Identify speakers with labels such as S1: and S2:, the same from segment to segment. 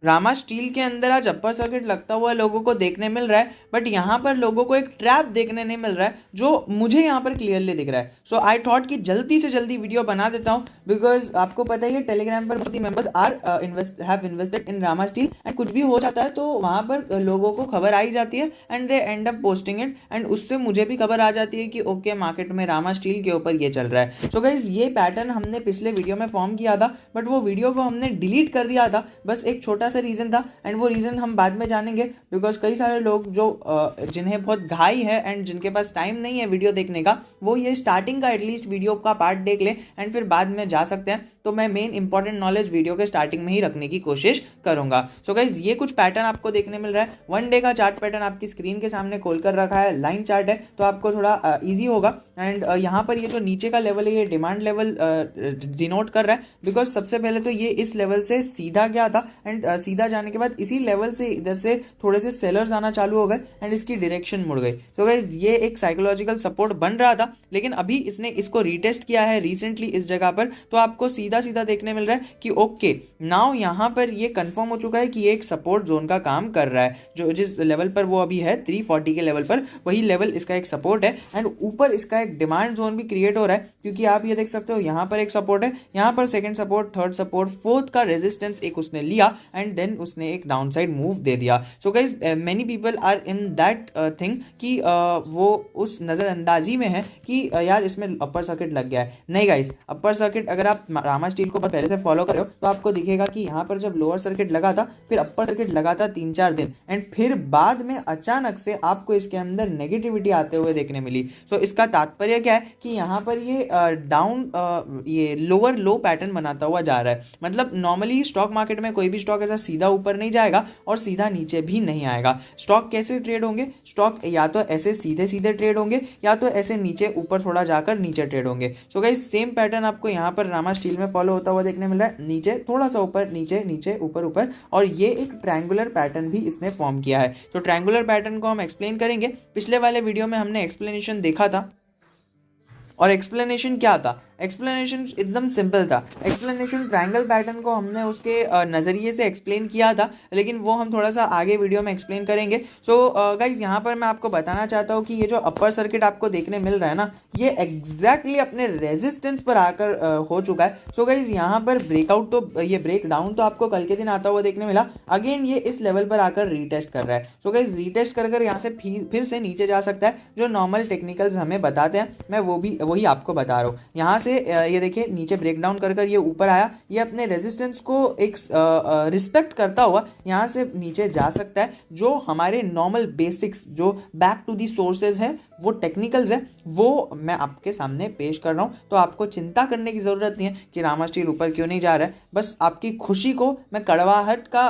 S1: Rama steel के अंदर आज अपर सर्किट लगता हुआ लोगों को देखने मिल रहा है, बट यहाँ पर लोगों को एक ट्रैप देखने नहीं मिल रहा है जो मुझे यहाँ पर क्लियरली दिख रहा है। सो आई थॉट कि जल्दी से जल्दी वीडियो बना देता हूँ, बिकॉज आपको पता ही है टेलीग्राम पर बहुत ही members are have invested in Rama Steel, and कुछ भी हो जाता है तो वहाँ पर लोगों को खबर आई जाती है and they and up posting it, and उससे मुझे भी खबर आ जाती है कि ओके मार्केट में रामा स्टील के ऊपर ये चल रहा है। सो गाइज ये पैटर्न हमने पिछले वीडियो में फॉर्म किया था, बट वो वीडियो को हमने डिलीट कर दिया था, बस एक छोटा सा रीजन था, एंड वो रीजन हम बाद में जानेंगे, बिकॉज कई सारे लोग जो जिन्हें बहुत घाई है एंड जिनके पास टाइम नहीं है वीडियो देखने का, वो ये स्टार्टिंग का एटलीस्ट वीडियो का पार्ट देख ले एंड फिर बाद में जा सकते हैं। तो मैं मेन इंपॉर्टेंट नॉलेज वीडियो के स्टार्टिंग में ही रखने की कोशिश करूंगा। सो गाइज ये कुछ पैटर्न आपको देखने मिल रहा है। वन डे का चार्ट पैटर्न आपकी स्क्रीन के सामने खोल कर रखा है, लाइन चार्ट है तो आपको थोड़ा ईजी होगा। एंड यहाँ पर ये जो नीचे का लेवल है ये डिमांड लेवल डिनोट कर रहा है, बिकॉज सबसे पहले तो ये इस लेवल से सीधा गया था, एंड सीधा जाने के बाद इसी लेवल से इधर से थोड़े से सेलर्स आना चालू हो गए एंड इसकी डायरेक्शन मुड़ गई। सो गाइस ये एक साइकोलॉजिकल सपोर्ट बन रहा था, लेकिन अभी इसने इसको रीटेस्ट किया है रिसेंटली इस जगह पर, तो आपको सीधा सीधा देखने मिल रहा है कि ओके नाउ यहाँ पर ये कंफर्म हो चुका है कि ये एक सपोर्ट जोन का काम कर रहा है। जो जिस लेवल पर वो अभी है 340 के लेवल पर, वही लेवल इसका एक सपोर्ट है, एंड ऊपर इसका एक डिमांड जोन भी क्रिएट हो रहा है, क्योंकि आप ये देख सकते हो यहाँ पर एक सपोर्ट है, यहाँ पर second support, third support, fourth का रेजिस्टेंस एक उसने लिया एंड देन उसने एक डाउन साइड मूव दे दिया। So guys many people are in that thing कि वो उस नज़रअंदाजी में है कि यार इसमें अपर सर्किट लग गया है। नहीं गाइज, अपर सर्किट अगर आप रामा स्टील को पहले से फॉलो कर रहे हो तो आपको दिखेगा कि यहाँ पर जब लोअर सर्किट लगा था, फिर अपर सर्किट लगा था 3-4 दिन, एंड फिर बाद में अचानक से आपको इसके अंदर नेगेटिविटी आते हुए देखने मिली। सो इसका तात्पर्य क्या है कि यहाँ पर ये ये लोअर लो पैटर्न बनाता हुआ जा रहा है। मतलब नॉर्मली स्टॉक मार्केट में कोई भी स्टॉक ऐसा सीधा ऊपर नहीं जाएगा और सीधा नीचे भी नहीं आएगा। स्टॉक कैसे ट्रेड होंगे? स्टॉक या तो ऐसे सीधे सीधे ट्रेड होंगे या तो ऐसे नीचे ऊपर थोड़ा जाकर नीचे ट्रेड होंगे। सो गाइस सेम पैटर्न आपको यहाँ पर रामा स्टील में फॉलो होता हुआ देखने मिल रहा है, नीचे थोड़ा सा ऊपर, नीचे नीचे ऊपर ऊपर, और ये एक ट्रायंगुलर पैटर्न भी इसने फॉर्म किया है। तो ट्रायंगुलर पैटर्न को हम एक्सप्लेन करेंगे। पिछले वाले वीडियो में हमने एक्सप्लेनेशन देखा था, और एक्सप्लेनेशन क्या था? एक्सप्लेनेशन एकदम सिंपल था। एक्सप्लेनेशन ट्रायंगल पैटर्न को हमने उसके नज़रिए से एक्सप्लेन किया था, लेकिन वो हम थोड़ा सा आगे वीडियो में एक्सप्लेन करेंगे। सो गाइज यहाँ पर मैं आपको बताना चाहता हूँ कि ये जो अपर सर्किट आपको देखने मिल रहा है ना, ये एग्जैक्टली अपने रेजिस्टेंस पर आकर हो चुका है। सो गाइज यहाँ पर ब्रेकआउट तो ये ब्रेक डाउन तो आपको कल के दिन आता हुआ देखने मिला, अगेन ये इस लेवल पर आकर रीटेस्ट कर रहा है। सो गाइज रीटेस्ट कर यहाँ से फिर से नीचे जा सकता है, जो नॉर्मल टेक्निकल्स हमें बताते हैं, मैं वही आपको बता रहा हूँ। यहाँ से ये देखिए नीचे ब्रेकडाउन कर ये ऊपर आया, ये अपने रेजिस्टेंस को एक रिस्पेक्ट करता हुआ यहाँ से नीचे जा सकता है। जो हमारे नॉर्मल बेसिक्स, जो बैक टू दी सोर्सेज है, वो टेक्निकल्स है, वो मैं आपके सामने पेश कर रहा हूँ। तो आपको चिंता करने की ज़रूरत नहीं है कि रामा स्टील ऊपर क्यों नहीं जा रहा है। बस आपकी खुशी को मैं कड़वाहट का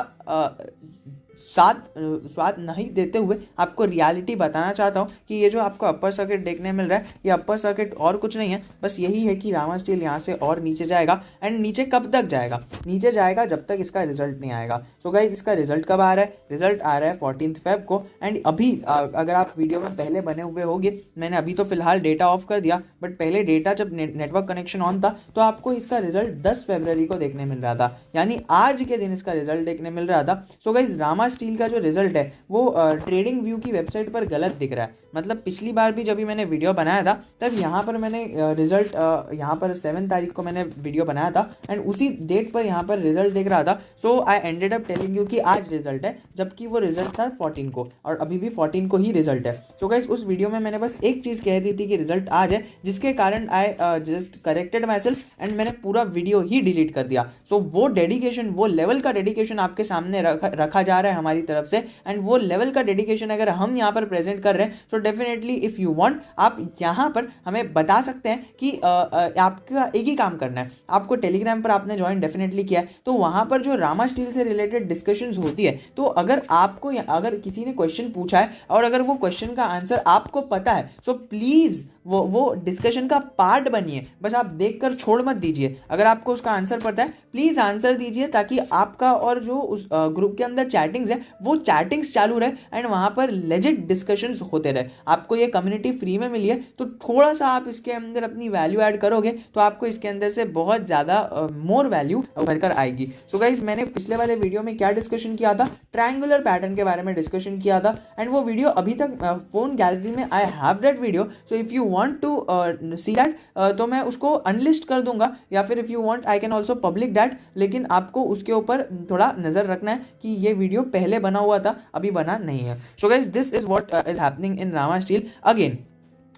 S1: स्वाद नहीं देते हुए आपको रियलिटी बताना चाहता हूँ कि ये जो आपको अपर सर्किट देखने मिल रहा है, ये अपर सर्किट और कुछ नहीं है, बस यही है कि रामा स्टील यहाँ से और नीचे जाएगा। एंड नीचे कब तक जाएगा? नीचे जाएगा जब तक इसका रिजल्ट नहीं आएगा। सो गाइस इसका रिजल्ट कब आ रहा है? रिजल्ट आ रहा है 14 Feb को। एंड अभी अगर आप वीडियो में पहले बने हुए होंगे, मैंने अभी तो फिलहाल डेटा ऑफ कर दिया, बट पहले डेटा जब नेटवर्क कनेक्शन ऑन था तो आपको इसका रिजल्ट 10 फरवरी को देखने मिल रहा था, यानी आज के दिन इसका रिजल्ट देखने मिल रहा था। सो गाइस रामा स्टील का जो रिजल्ट है वो ट्रेडिंग व्यू की वेबसाइट पर गलत दिख रहा है। मतलब पिछली बार भी जब भी मैंने वीडियो बनाया था तब यहाँ पर मैंने रिजल्ट यहाँ पर 7 तारीख को मैंने वीडियो बनाया था, एंड उसी डेट पर यहाँ पर रिजल्ट दिख रहा था। So I ended up telling you कि आज रिजल्ट है, जबकि वो रिजल्ट था 14 को, और अभी भी 14 को ही रिजल्ट है। सो गाइस उस वीडियो में मैंने बस एक चीज़ कह दी थी कि रिजल्ट आज है, जिसके कारण I just corrected my self and मैंने पूरा वीडियो ही डिलीट कर दिया। सो वो डेडिकेशन, वो लेवल का डेडिकेशन आपके सामने रखा जा रहा है हमारी तरफ से, एंड वो लेवल का डेडिकेशन अगर हम यहाँ पर प्रेजेंट कर रहे हैं, so definitely if you want आप यहाँ पर हमें बता सकते हैं कि आपका एक ही काम करना है। आपको टेलीग्राम पर आपने ज्वाइन डेफिनेटली किया है, तो वहाँ पर जो रामा स्टील से रिलेटेड डिस्कशंस होती है, तो अगर किसी ने क्वेश्चन पूछा है और अगर वो क्वेश्चन का आंसर आपको पता है, सो प्लीज़ वो डिस्कशन का पार्ट बनिए। बस आप देखकर छोड़ मत दीजिए। अगर आपको उसका आंसर पता है, प्लीज़ आंसर दीजिए, ताकि आपका और जो उस ग्रुप के अंदर चैटिंग चैटिंग्स है वो चैटिंग्स चालू रहे एंड वहाँ पर लेजिट डिस्कशंस होते रहे। आपको ये कम्युनिटी फ्री में मिली है तो थोड़ा सा आप इसके अंदर अपनी वैल्यू ऐड करोगे तो आपको इसके अंदर से बहुत ज़्यादा मोर वैल्यू उभर कर आएगी। सो गाइज मैंने पिछले वाले वीडियो में क्या डिस्कशन किया था, ट्रायंगुलर पैटर्न के बारे में डिस्कशन किया था एंड वो वीडियो अभी तक फोन गैलरी में I have that video. So if you want to see that तो मैं उसको अनलिस्ट कर दूंगा या फिर if you want I can also public that, लेकिन आपको उसके ऊपर थोड़ा नज़र रखना है कि ये वीडियो पहले बना हुआ था अभी बना नहीं है। So guys this is what is happening in Rama steel. Again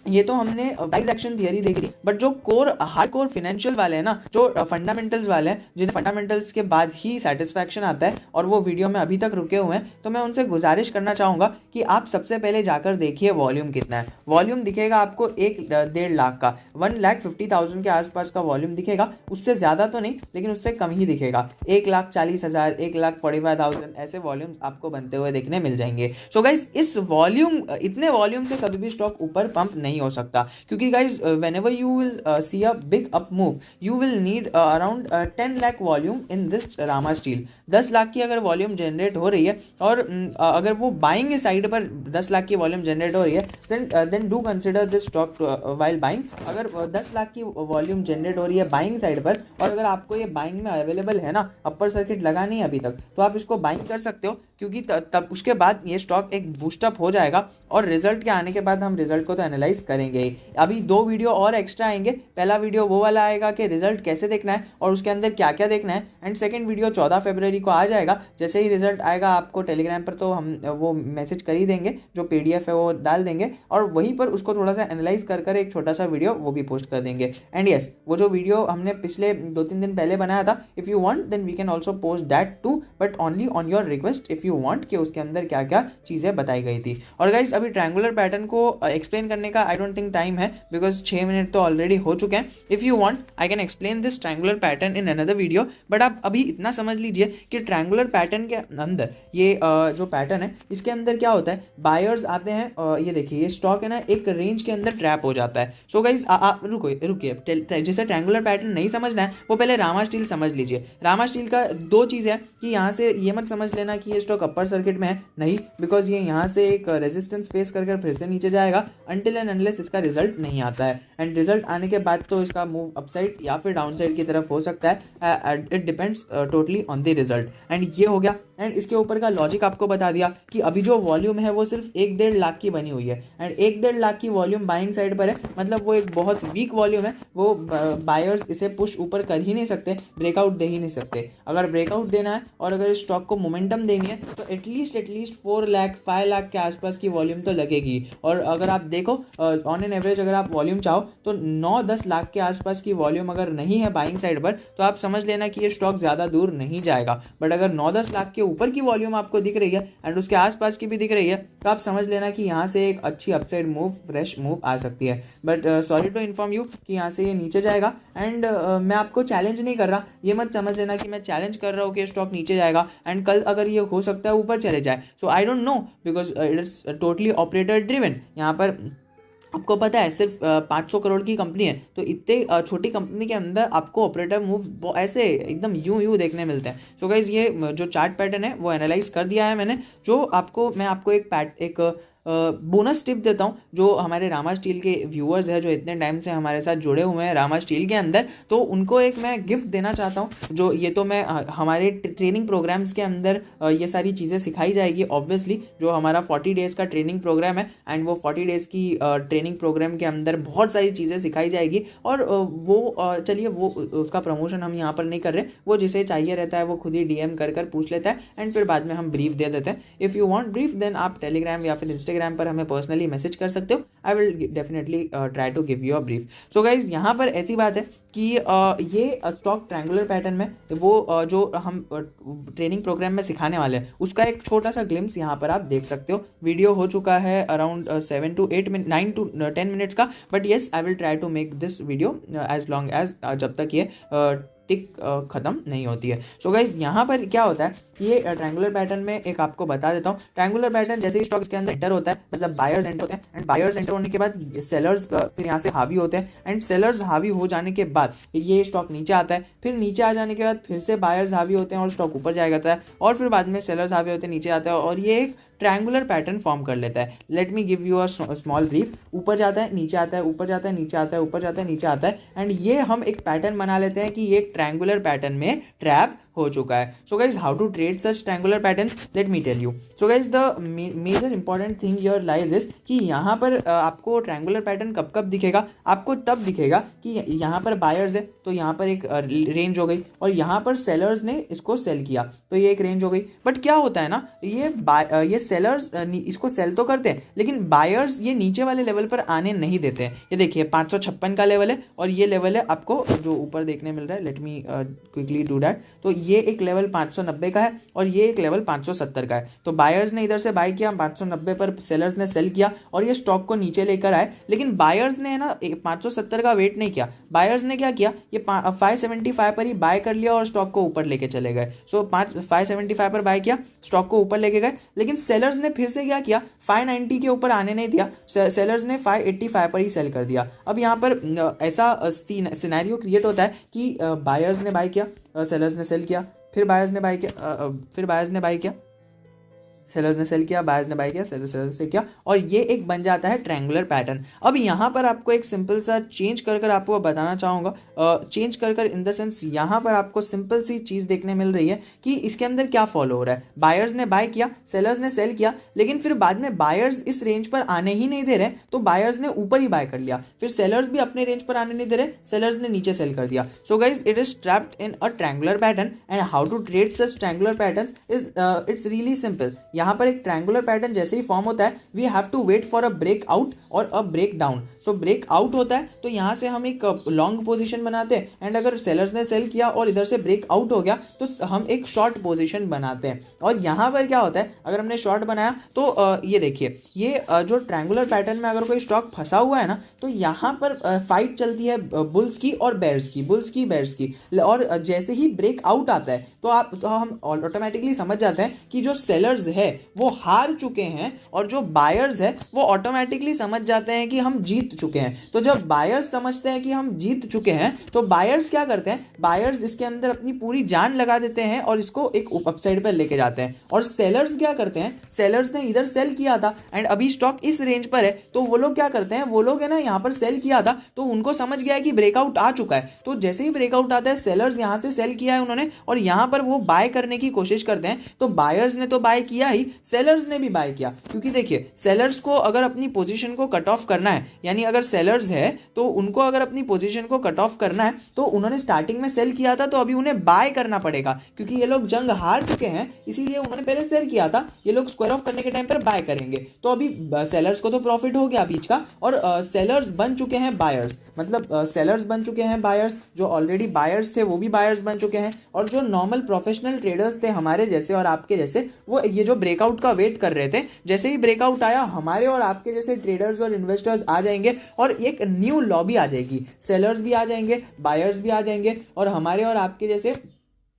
S1: ये तो हमने प्राइस एक्शन थियरी देखी थी, बट जो हार्ड कोर फाइनेंशियल वाले हैं ना, जो फंडामेंटल्स वाले हैं जिन्हें फंडामेंटल्स के बाद ही सेटिस्फैक्शन आता है और वो वीडियो में अभी तक रुके हुए हैं, तो मैं उनसे गुजारिश करना चाहूँगा कि आप सबसे पहले जाकर देखिए वॉल्यूम कितना है। वॉल्यूम दिखेगा आपको 1.5 लाख का, 1,50,000 के आसपास का वॉल्यूम दिखेगा, उससे ज़्यादा तो नहीं लेकिन उससे कम ही दिखेगा। 1,40,000, 1,45,000 ऐसे वॉल्यूम्स आपको बनते हुए देखने मिल जाएंगे। सो गाइज इस वॉल्यूम इतने वॉल्यूम से कभी भी स्टॉक ऊपर पंप नहीं हो सकता, क्योंकि guys whenever you will see a big up move you will need around 10 lakh volume in this Rama steel. 10 lakh की अगर वॉल्यूम जनरेट हो रही है और अगर वो बाइंग साइड पर 10 लाख की वॉल्यूम जनरेट हो रही है then do consider this stock while buying. अगर 10 लाख की वॉल्यूम जनरेट हो रही है बाइंग साइड पर और अगर आपको ये बाइंग में अवेलेबल है ना, अपर सर्किट लगा नहीं अभी तक, तो आप इसको बाइंग कर सकते हो, क्योंकि तब उसके बाद ये स्टॉक एक बूस्टअप हो जाएगा और रिजल्ट के आने के बाद हम रिजल्ट को तो एनालाइज करेंगे ही। अभी 2 वीडियो और एक्स्ट्रा आएंगे। पहला वीडियो वो वाला आएगा कि रिजल्ट कैसे देखना है और उसके अंदर क्या क्या देखना है, एंड सेकंड वीडियो 14 फरवरी को आ जाएगा। जैसे ही रिजल्ट आएगा आपको टेलीग्राम पर तो हम वो मैसेज कर ही देंगे, जो PDF है वो डाल देंगे और वहीं पर उसको थोड़ा सा एनालाइज कर एक छोटा सा वीडियो वो भी पोस्ट कर देंगे। एंड यस वो जो वीडियो हमने पिछले 2-3 दिन पहले बनाया था, if you want then we can also post that too, but only on your request if you want कि उसके अंदर क्या क्या चीज़ें बताई गई थी। और गाइज अभी ट्रायंगुलर पैटर्न को एक्सप्लेन करने का आई डोंट थिंक टाइम है, बिकॉज 6 मिनट तो ऑलरेडी हो चुके हैं। If you want I can explain this triangular pattern in another video, but आप अभी इतना समझ लीजिए कि ट्रायंगुलर पैटर्न के अंदर ये जो पैटर्न है इसके अंदर क्या होता है, बायर्स आते हैं, ये देखिए ये स्टॉक है ना एक रेंज के अंदर ट्रैप हो जाता है। सो गाइज रुकिए, जिसे ट्रायंगुलर पैटर्न नहीं समझना है वो पहले रामा स्टील समझ लीजिए। रामा स्टील का 2 चीज़ है कि यहाँ से ये मत समझ लेना कि ये स्टॉक अपर सर्किट में है, नहीं, बिकॉज ये यहाँ से एक रेजिस्टेंस फेस कर फिर से नीचे जाएगा अनटिल एंड अनलेस इसका रिजल्ट नहीं आता है, एंड रिजल्ट आने के बाद तो इसका मूव अपसाइड या फिर डाउन साइड की तरफ हो सकता है। It depends totally on the result. And ये हो गया, एंड इसके ऊपर का लॉजिक आपको बता दिया कि अभी जो वॉल्यूम है वो सिर्फ 1-1.5 लाख की बनी हुई है, एंड 1-1.5 लाख की वॉल्यूम बाइंग साइड पर है, मतलब वो एक बहुत वीक वॉल्यूम है, वो बायर्स इसे पुश ऊपर कर ही नहीं सकते, ब्रेकआउट दे ही नहीं सकते। अगर ब्रेकआउट देना है और अगर इस स्टॉक को मोमेंटम देनी है तो एटलीस्ट 4 लाख 5 लाख के आसपास की वॉल्यूम तो लगेगी। और अगर आप देखो ऑन एन एवरेज अगर आप वॉल्यूम चाहो तो 9-10 लाख के आसपास की वॉल्यूम अगर नहीं है बाइंग साइड पर तो आप समझ लेना कि ये स्टॉक ज़्यादा दूर नहीं जाएगा। बट अगर 9-10 लाख के ऊपर की वॉल्यूम आपको दिख रही है एंड उसके आसपास की भी दिख रही है तो आप समझ लेना कि यहाँ से एक अच्छी अपसाइड मूव, फ्रेश मूव आ सकती है। But sorry to inform you कि यहाँ से ये नीचे जाएगा, एंड मैं आपको चैलेंज नहीं कर रहा, ये मत समझ लेना कि मैं चैलेंज कर रहा हूँ कि स्टॉक नीचे जाएगा एंड कल अगर ये हो सकता है ऊपर चले जाए। So I don't know, because it's totally operator driven. यहाँ पर आपको पता है सिर्फ 500 करोड़ की कंपनी है, तो इतने छोटी कंपनी के अंदर आपको ऑपरेटर मूव ऐसे एकदम यूं देखने मिलते हैं। सो गाइज ये जो चार्ट पैटर्न है वो एनालाइज कर दिया है मैंने, जो मैं आपको एक बोनस टिप देता हूँ जो हमारे रामा स्टील के व्यूअर्स हैं जो इतने टाइम से हमारे साथ जुड़े हुए हैं रामा स्टील के अंदर, तो उनको एक मैं गिफ्ट देना चाहता हूँ। जो ये तो मैं हमारे ट्रेनिंग प्रोग्राम्स के अंदर ये सारी चीज़ें सिखाई जाएगी ऑब्वियसली, जो हमारा 40 डेज़ का ट्रेनिंग प्रोग्राम है, एंड वो 40 डेज़ की ट्रेनिंग प्रोग्राम के अंदर बहुत सारी चीज़ें सिखाई जाएगी। और वो चलिए वो उसका प्रमोशन हम यहाँ पर नहीं कर रहे, वो जिसे चाहिए रहता है वो खुद ही DM कर पूछ लेता है एंड फिर बाद में हम ब्रीफ दे देते हैं। If you want brief then आप टेलीग्राम या फिर इंस्टाग्राम पर हमें पर्सनली मैसेज कर सकते हो। I will definitely try to give you a brief. So guys यहाँ पर ऐसी बात है कि ये स्टॉक ट्रायंगुलर पैटर्न में वो जो हम ट्रेनिंग प्रोग्राम में सिखाने वाले हैं उसका एक छोटा सा ग्लिम्स यहाँ पर आप देख सकते हो। वीडियो हो चुका है around 7 to 8 minute 9 to 10 minutes का, but yes I will try to make this video as long as जब तक ये टिक खत्म नहीं होती है। सो गाइज यहाँ पर क्या होता है, ये ट्रायंगुलर पैटर्न में एक आपको बता देता हूँ। ट्रायंगुलर पैटर्न जैसे ही स्टॉक के अंदर एंटर होता है, मतलब बायर्स एंटर होते हैं, एंड बायर्स एंटर होने के बाद सेलर्स फिर यहाँ से हावी होते हैं, एंड सेलर्स हावी हो जाने के बाद ये स्टॉक नीचे आता है, फिर नीचे आ जाने के बाद फिर से बायर्स हावी होते हैं और स्टॉक ऊपर जाया जाता है, और फिर बाद में सेलर्स हावी होते हैं, नीचे आता है, और ये एक ट्रायंगुलर पैटर्न फॉर्म कर लेता है। Let me give you a small brief. ऊपर जाता है, नीचे आता है, ऊपर जाता है, नीचे आता है, ऊपर जाता है, नीचे आता है, एंड ये हम एक पैटर्न बना लेते हैं कि ये एक ट्रायंगुलर पैटर्न में ट्रैप हो चुका है। So guys how to trade such triangular patterns, let me tell you. So guys the major important thing your lies is कि यहाँ पर आपको ट्रायंगुलर पैटर्न कब कब दिखेगा, आपको तब दिखेगा कि यहाँ पर बायर्स है तो यहाँ पर एक रेंज हो गई, और यहाँ पर सेलर्स ने इसको सेल किया तो ये एक रेंज हो गई। बट क्या होता है ना, ये सेलर्स इसको सेल तो करते हैं, लेकिन बायर्स ये नीचे वाले लेवल पर आने नहीं देते हैं। ये देखिए 556 का लेवल है, और ये लेवल है आपको जो ऊपर देखने मिल रहा है, let me quickly do that. तो ये एक लेवल 590 का है, और ये एक लेवल 570 का है। तो बायर्स ने इधर से बाय किया, 590 पर सेलर्स ने सेल किया, और ये स्टॉक को नीचे लेकर आए, लेकिन बायर्स ने ना 570 का वेट नहीं किया। बायर्स ने क्या किया, ये 575 पर ही बाय कर लिया और स्टॉक को ऊपर लेके चले गए। सो 575 पर बाय किया, स्टॉक को ऊपर लेके गए, लेकिन सेलर्स ने फिर से क्या किया, 590 के ऊपर आने नहीं दिया, सेलर्स ने 585 पर ही सेल कर दिया। अब यहाँ पर ऐसा सिनेरियो क्रिएट होता है कि बायर्स ने बाय किया, सेलर्स ने सेल किया, फिर बायर्स ने बाय किया, फिर बायर्स ने बाय किया, सेलर्स ने सेल किया, बायर्स ने बाय किया, सेलर्स ने किया, और ये एक बन जाता है ट्रायंगुलर पैटर्न। अब यहाँ पर आपको एक सिंपल सा चेंज कर आपको बताना चाहूँगा, चेंज कर इन द सेंस यहाँ पर आपको सिंपल सी चीज़ देखने मिल रही है कि इसके अंदर क्या फॉलो हो रहा है। बायर्स ने बाय किया, सेलर्स ने सेल किया, लेकिन फिर बाद में बायर्स इस रेंज पर आने ही नहीं दे रहे, तो बायर्स ने ऊपर ही बाय कर लिया, फिर सेलर्स भी अपने रेंज पर आने नहीं दे रहे, सेलर्स ने नीचे सेल कर दिया। So guys it is trapped in a triangular pattern, and how to trade such triangular patterns is it's really simple. यहाँ पर एक ट्रायंगुलर पैटर्न जैसे ही फॉर्म होता है, we have to wait for a break out और a break down. So break out होता है तो यहाँ से हम एक लॉन्ग पोजीशन बनाते हैं, एंड अगर सेलर्स ने सेल किया और इधर से ब्रेक आउट हो गया तो हम एक शॉर्ट पोजीशन बनाते हैं। और यहाँ पर क्या होता है, अगर हमने शॉर्ट बनाया तो ये देखिए, ये जो ट्रायंगुलर पैटर्न में अगर कोई स्टॉक फंसा हुआ है ना, तो यहाँ पर फाइट चलती है बुल्स की और बेयर्स की, बुल्स की बेयर्स की, और जैसे ही ब्रेक आउट आता है तो हम ऑटोमेटिकली समझ जाते हैं कि जो सेलर्स है वो हार चुके हैं, और जो बायर्स है वो ऑटोमेटिकली समझ जाते हैं कि हम जीत चुके हैं। तो जब बायर्स समझते हैं कि हम जीत चुके हैं, तो बायर्स क्या करते हैं, बायर्स इसके अंदर अपनी पूरी जान लगा देते हैं और इसको एक अपसाइड पर लेके जाते हैं। और सेलर्स क्या करते हैं, सेलर्स ने इधर सेल किया था एंड अभी स्टॉक इस रेंज पर है, तो वो लोग क्या करते हैं, वो लोग है ना यहाँ पर सेल किया था, तो उनको समझ गया है कि ब्रेकआउट आ चुका है, तो जैसे ही ब्रेकआउट आता है, सेलर्स यहाँ से सेल किया है उन्होंने, और यहाँ पर वो बाय करने की कोशिश करते हैं। तो बायर्स ने तो बाय किया ही, सेलर्स ने भी बाय किया, क्योंकि देखिए सेलर्स को अगर अपनी पोजीशन को कट ऑफ करना है, यानी अगर सेलर्स है तो उनको अगर अपनी पोजीशन को कट ऑफ करना है, तो उन्होंने स्टार्टिंग में सेल किया था, तो अभी उन्हें बाय करना पड़ेगा, क्योंकि ये लोग जंग हार चुके हैं, इसीलिए उन्होंने पहले सेल किया था, ये लोग स्क्वायर ऑफ करने के टाइम पर बाय करेंगे। तो अभी सेलर्स को तो प्रॉफिट हो गया बीच का, और सेलर्स बन चुके हैं बायर्स, मतलब सेलर्स बन चुके हैं बायर्स, जो ऑलरेडी बायर्स थे वो भी बायर्स बन चुके हैं, और जो नॉर्मल प्रोफेशनल ट्रेडर्स थे हमारे जैसे और आपके जैसे, वो ये जो ब्रेकआउट का वेट कर रहे थे, जैसे ही ब्रेकआउट आया, हमारे और आपके जैसे ट्रेडर्स और इन्वेस्टर्स आ जाएंगे, और एक न्यू लॉबी आ जाएगी, सेलर्स भी आ जाएंगे, बायर्स भी आ जाएंगे, और हमारे और आपके जैसे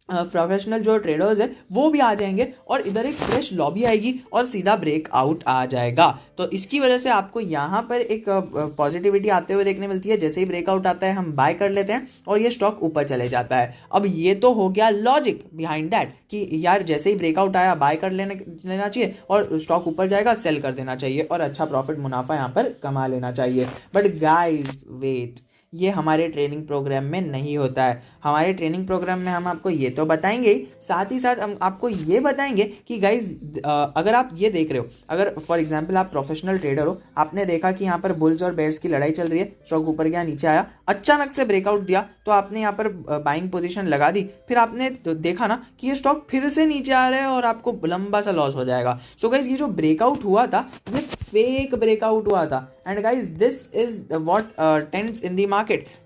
S1: प्रोफेशनल जो ट्रेडर्स है वो भी आ जाएंगे, और इधर एक फ्रेश लॉबी आएगी और सीधा ब्रेकआउट आ जाएगा। तो इसकी वजह से आपको यहाँ पर एक पॉजिटिविटी आते हुए देखने मिलती है। जैसे ही ब्रेकआउट आता है हम बाय कर लेते हैं और ये स्टॉक ऊपर चले जाता है। अब ये तो हो गया लॉजिक बिहाइंड दैट कि यार जैसे ही ब्रेकआउट आया बाय कर लेना चाहिए, और स्टॉक ऊपर जाएगा सेल कर देना चाहिए, और अच्छा प्रॉफिट मुनाफा यहाँ पर कमा लेना चाहिए। बट गाइज वेट, ये हमारे ट्रेनिंग प्रोग्राम में नहीं होता है। हमारे ट्रेनिंग प्रोग्राम में हम आपको ये तो बताएंगे ही, साथ ही साथ हम आपको ये बताएंगे कि गाइज अगर आप ये देख रहे हो, अगर फॉर एग्जांपल आप प्रोफेशनल ट्रेडर हो, आपने देखा कि यहाँ पर बुल्स और बेयर्स की लड़ाई चल रही है, स्टॉक ऊपर गया नीचे आया, अचानक से ब्रेकआउट दिया, तो आपने यहाँ पर बाइंग पोजीशन लगा दी, फिर आपने देखा ना कि ये स्टॉक फिर से नीचे आ रहा है और आपको लंबा सा लॉस हो जाएगा। सो गाइज ये जो ब्रेकआउट हुआ था ये फेक ब्रेकआउट हुआ था, and guys this is what tends in the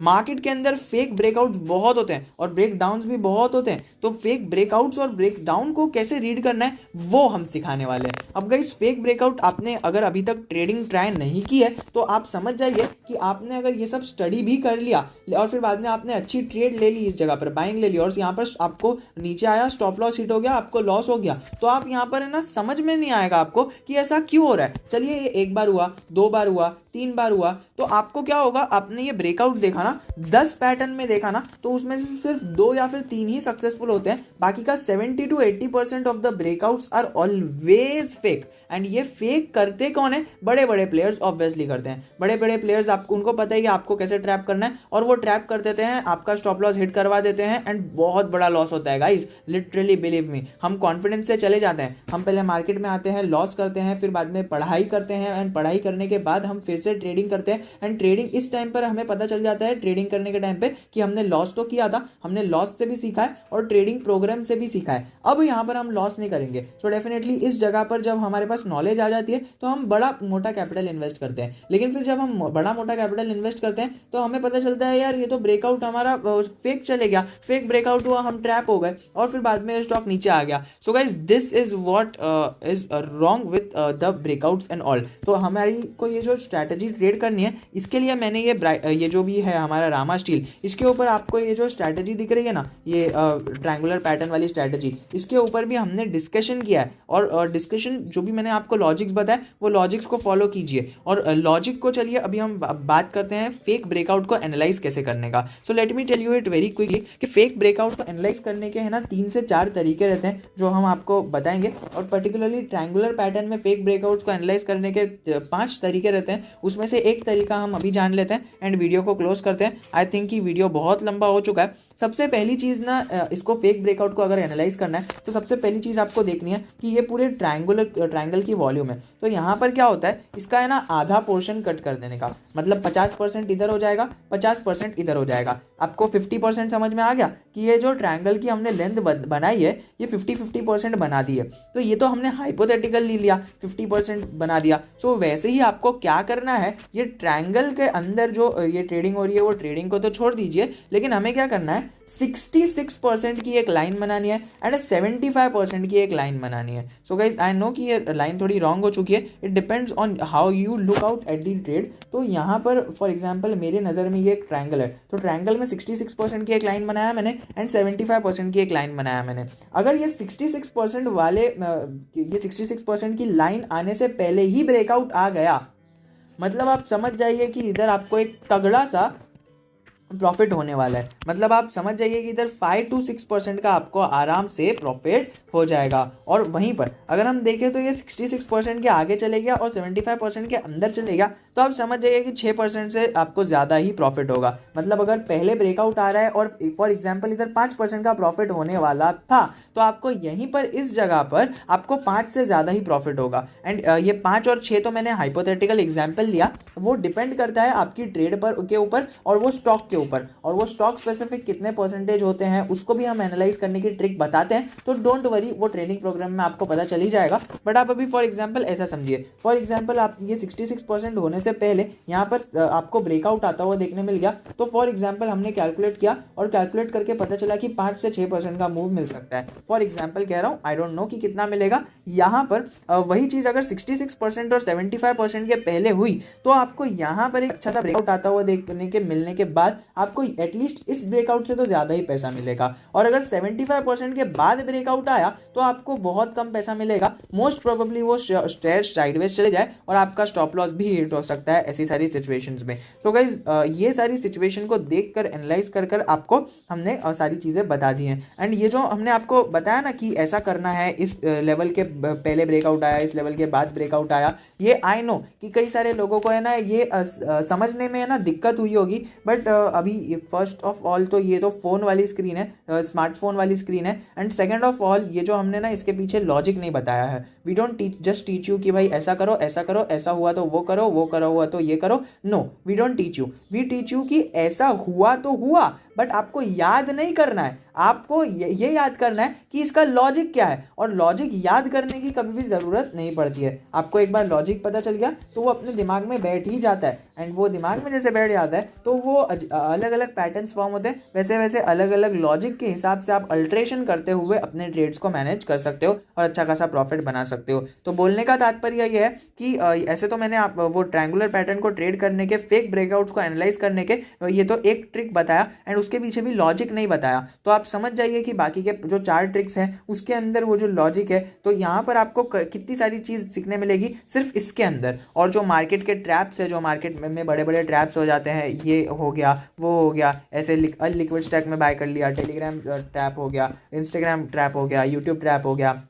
S1: market के अंदर फेक ब्रेकआउट्स बहुत होते हैं और ब्रेकडाउन्स भी बहुत होते हैं। तो फेक ब्रेकआउट्स और ब्रेकडाउन को कैसे रीड करना है वो हम सिखाने वाले हैं। अब गाइज फेक ब्रेकआउट आपने अगर अभी तक ट्रेडिंग ट्राई नहीं की है तो आप समझ जाइए कि आपने अगर ये सब स्टडी भी कर लिया और फिर बाद में आपने अच्छी ट्रेड ले ली, इस जगह पर बाइंग ले ली और यहाँ पर आपको नीचे आया, स्टॉप लॉस हिट हो गया, आपको लॉस हो गया, तो आप यहाँ पर है ना समझ में नहीं आएगा आपको कि ऐसा क्यों हो रहा है। चलिए ये एक बार हुआ, 2 बार हुआ, 3 बार हुआ, तो आपको क्या होगा, आपने ये ब्रेकआउट देखा ना, 10 पैटर्न में देखा ना, तो उसमें से सिर्फ 2 या फिर 3 ही सक्सेसफुल होते हैं। बाकी का 70 to 80% of the breakouts are always fake. And ये फेक करते कौन है? बड़े बड़े प्लेयर्स ऑब्वियसली करते हैं। बड़े बड़े प्लेयर्स, आपको उनको पता है कि आपको कैसे ट्रैप करना है और वो ट्रैप कर देते हैं, आपका स्टॉप लॉस हिट करवा देते हैं एंड बहुत बड़ा लॉस होता है गाइस। लिटरली बिलीव मी, हम कॉन्फिडेंस से चले जाते हैं, हम पहले मार्केट में आते हैं, लॉस करते हैं, फिर बाद में पढ़ाई करते हैं एंड पढ़ाई करने के बाद हम फिर से ट्रेडिंग करते हैं एंड ट्रेडिंग इस टाइम पर हमें पता चल जाता है ट्रेडिंग करने के टाइम पे कि हमने लॉस तो किया था, हमने लॉस से भी सीखा है और ट्रेडिंग प्रोग्राम से भी सीखा है, अब यहाँ पर हम लॉस नहीं करेंगे। सो डेफिनेटली इस जगह पर जब हमारे पास नॉलेज आ जाती है तो हम बड़ा मोटा कैपिटल इन्वेस्ट करते हैं। लेकिन फिर जब हम बड़ा मोटा कैपिटल इन्वेस्ट करते हैं तो हमें पता चलता है यार ये तो ब्रेकआउट हमारा फेक चले गया, फेक ब्रेकआउट हुआ, हम ट्रैप हो गए और फिर बाद में स्टॉक नीचे आ गया। So guys this is what is wrong with the breakouts and all. तो हमारी को ये जो स्ट्रैटेजी ट्रेड करनी है, इसके लिए मैंने ये जो भी है हमारा रामा स्टील, इसके ऊपर आपको ये जो स्ट्रैटेजी दिख रही है ना, ये ट्रायंगुलर पैटर्न वाली स्ट्रैटेजी, इसके ऊपर भी हमने डिस्कशन किया है और डिस्कशन जो भी मैंने आपको लॉजिक्स बताया वो लॉजिक्स को फॉलो कीजिए। और लॉजिक को चलिए अभी हम बात करते हैं फेक ब्रेकआउट को एनालाइज कैसे करने का। So let me tell you it very quickly कि फेक ब्रेकआउट को एनालाइज करने के है ना 3 से 4 तरीके रहते हैं जो हम आपको बताएंगे और पर्टिकुलरली ट्रायंगुलर पैटर्न में फेक ब्रेकआउट को एनालाइज करने के 5 तरीके रहते हैं। उसमें से एक तरीका हम अभी जान लेते हैं एंड वीडियो को क्लोज करते हैं। आई थिंक कि वीडियो बहुत लंबा हो चुका है। सबसे पहली चीज़ ना, इसको फेक ब्रेकआउट को अगर एनालाइज करना है तो सबसे पहली चीज़ आपको देखनी है कि ये पूरे ट्रायंगल की वॉल्यूम है। तो यहाँ पर क्या होता है, इसका है ना आधा पोर्शन कट कर देने का, मतलब 50% इधर हो जाएगा, 50% इधर हो जाएगा। आपको 50% समझ में आ गया कि ये जो ट्रायंगल की हमने लेंथ बनाई है ये 50% बना दी है। तो ये तो हमने हाइपोथेटिकल ले लिया, 50% बना दिया। सो वैसे ही आपको क्या करना है, ये ट्रायंगल के अंदर जो ये ट्रेडिंग हो रही है वो ट्रेडिंग को तो छोड़ दीजिए, लेकिन हमें क्या करना है, 66% की एक लाइन बनानी है एंड 75% की एक लाइन बनानी है। सो गाइज आई नो कि ये लाइन थोड़ी रॉन्ग हो चुकी है, it depends on how you look out at the trade. तो यहाँ पर फॉर एग्जांपल मेरे नज़र में ये एक ट्रायंगल है, तो ट्रायंगल में 66% की एक लाइन बनाया मैंने एंड 75% की एक लाइन बनाया मैंने। अगर ये 66% वाले ये 66% की लाइन आने से पहले ही ब्रेकआउट आ गया, मतलब आप समझ जाइए कि इधर आपको एक तगड़ा सा प्रॉफिट होने वाला है। मतलब आप समझ जाइए कि इधर 5 to 6% का आपको आराम से प्रॉफिट हो जाएगा। और वहीं पर अगर हम देखें तो ये 66% के आगे चले गया और 75% के अंदर चले गया, तो आप समझ जाइए कि 6% से आपको ज़्यादा ही प्रॉफिट होगा। मतलब अगर पहले ब्रेकआउट आ रहा है और फॉर एग्जाम्पल इधर 5% का प्रॉफिट होने वाला था, तो आपको यहीं पर इस जगह पर आपको 5 से ज़्यादा ही प्रॉफिट होगा। एंड ये 5 और 6 तो मैंने हाइपोथेटिकल एग्जाम्पल लिया, वो डिपेंड करता है आपकी ट्रेड पर के ऊपर और वो स्टॉक के ऊपर, और वो स्टॉक स्पेसिफिक कितने परसेंटेज होते हैं उसको भी हम एनालाइज करने की ट्रिक बताते हैं। तो डोंट वरी, वो ट्रेनिंग प्रोग्राम में आपको पता चल ही जाएगा। बट आप अभी फॉर एग्जांपल ऐसा समझिए, फॉर एग्जांपल आप ये 66% होने से पहले यहाँ पर आपको ब्रेकआउट आता हुआ देखने मिल गया, तो फॉर एग्जांपल हमने कैलकुलेट किया और कैलकुलेट करके पता चला कि 5 से 6% का मूव मिल सकता है। फॉर एग्जांपल कह रहा हूँ, आई डोंट नो कि कितना मिलेगा। यहाँ पर वही चीज़ अगर 66% और 75% के पहले हुई तो आपको यहाँ पर एक अच्छा सा ब्रेकआउट आता हुआ देखने के मिलने के बाद आपको एटलीस्ट इस ब्रेकआउट से तो ज़्यादा ही पैसा मिलेगा। और अगर 75% के बाद ब्रेकआउट आया तो आपको बहुत कम पैसा मिलेगा। मोस्ट प्रोबेबली वो शेयर साइडवेज चले जाए और आपका स्टॉप लॉस भी हिट हो सकता है ऐसी सारी सिचुएशंस में। सो गाइज ये सारी सिचुएशन को देखकर एनालाइज कर आपको हमने सारी चीज़ें बता दी हैं। एंड ये जो हमने आपको बताया ना कि ऐसा करना है, इस लेवल के पहले ब्रेकआउट आया, इस लेवल के बाद ब्रेकआउट आया, ये आई नो कि कई सारे लोगों को है ना ये समझने में है ना दिक्कत हुई होगी। बट अभी फर्स्ट ऑफ ऑल तो ये तो फ़ोन वाली स्क्रीन है, स्मार्टफोन वाली स्क्रीन है। एंड सेकंड ऑफ ऑल ये जो हमने ना इसके पीछे लॉजिक नहीं बताया है। We don't just teach you कि भाई ऐसा करो, ऐसा करो, ऐसा हुआ तो वो करो, वो करो हुआ तो ये करो। No, we don't teach you, we teach you कि ऐसा हुआ तो हुआ, बट आपको याद नहीं करना है, आपको ये याद करना है कि इसका लॉजिक क्या है। और लॉजिक याद करने की कभी भी ज़रूरत नहीं पड़ती है। आपको एक बार लॉजिक पता चल गया तो वो अपने दिमाग में बैठ ही जाता है, एंड वो दिमाग में जैसे बैठ जाता है तो वो अलग अलग पैटर्न्स फॉर्म होते हैं। वैसे वैसे अलग अलग लॉजिक के हिसाब से आप अल्ट्रेशन करते हुए अपने ट्रेड्स को मैनेज कर सकते हो और अच्छा खासा प्रॉफिट बना सकते हो। तो बोलने का तात्पर्य ये है कि ऐसे तो मैंने आप वो ट्रायंगुलर पैटर्न को ट्रेड करने के, फेक ब्रेकआउट्स को एनालाइज करने के ये तो एक ट्रिक बताया, एंड उसके पीछे भी लॉजिक नहीं बताया। तो आप समझ जाइए कि बाकी के जो 4 ट्रिक्स हैं उसके अंदर वो जो लॉजिक है, तो यहाँ पर आपको कितनी सारी चीज़ सीखने मिलेगी सिर्फ इसके अंदर। और जो मार्केट के ट्रैप्स है, जो मार्केट में बड़े बड़े ट्रैप्स हो जाते हैं, ये हो गया वो हो गया, ऐसे अनलिक्विड स्टॉक में बाय कर लिया, टेलीग्राम ट्रैप हो गया, इंस्टाग्राम ट्रैप हो गया, यूट्यूब ट्रैप हो गया,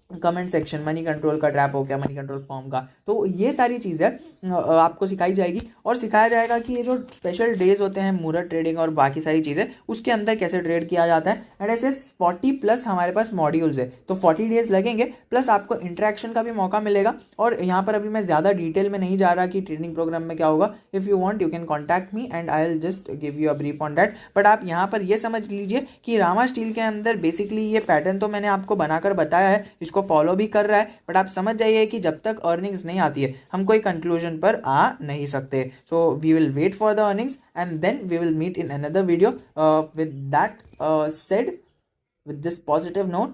S1: कमेंट सेक्शन मनी कंट्रोल का ट्रैप हो गया, मनी कंट्रोल फॉर्म का। तो ये सारी चीज़ें आपको सिखाई जाएगी और सिखाया जाएगा कि ये जो स्पेशल डेज होते हैं, मूरत ट्रेडिंग और बाकी सारी चीज़ें, उसके अंदर कैसे ट्रेड किया जाता है। एंड ऐसे 40+ हमारे पास मॉड्यूल्स है, तो 40 डेज लगेंगे, प्लस आपको इंटरेक्शन का भी मौका मिलेगा। और यहाँ पर अभी मैं ज़्यादा डिटेल में नहीं जा रहा कि ट्रेडिंग प्रोग्राम में क्या होगा। If you want you can contact me and I will just give you a brief on that. But आप यहाँ पर ये समझ लीजिए कि रामा स्टील के अंदर बेसिकली ये पैटर्न तो मैंने आपको बनाकर बताया है, इसको फॉलो भी कर रहा है, बट आप समझ जाइए कि जब तक अर्निंग्स नहीं आती है हम कोई कंक्लूजन पर आ नहीं सकते। So we will wait for the earnings and then we will meet in another video. With that said, with this positive note,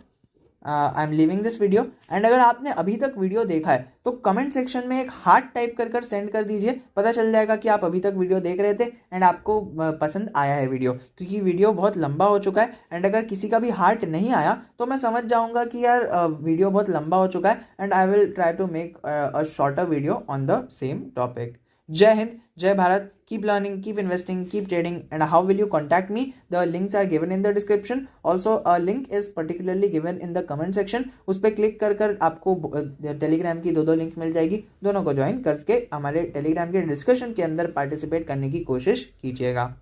S1: I am living this video. And अगर आपने अभी तक वीडियो देखा है तो कमेंट सेक्शन में एक heart type कर सेंड कर दीजिए, पता चल जाएगा कि आप अभी तक वीडियो देख रहे थे एंड आपको पसंद आया है वीडियो, क्योंकि वीडियो बहुत लंबा हो चुका है। एंड अगर किसी का भी हार्ट नहीं आया तो मैं समझ जाऊंगा कि यार वीडियो बहुत लंबा हो चुका है, and I will try to make a shorter video on the same topic. जय हिंद, जय Bharat, keep learning, keep investing, keep trading. And how will you contact me? The links are given in the description. Also a link is particularly given in the comment section. उस पर click कर आपको Telegram की दो link मिल जाएगी, दोनों को join करके हमारे टेलीग्राम के डिस्कशन के अंदर पार्टिसिपेट करने की कोशिश कीजिएगा।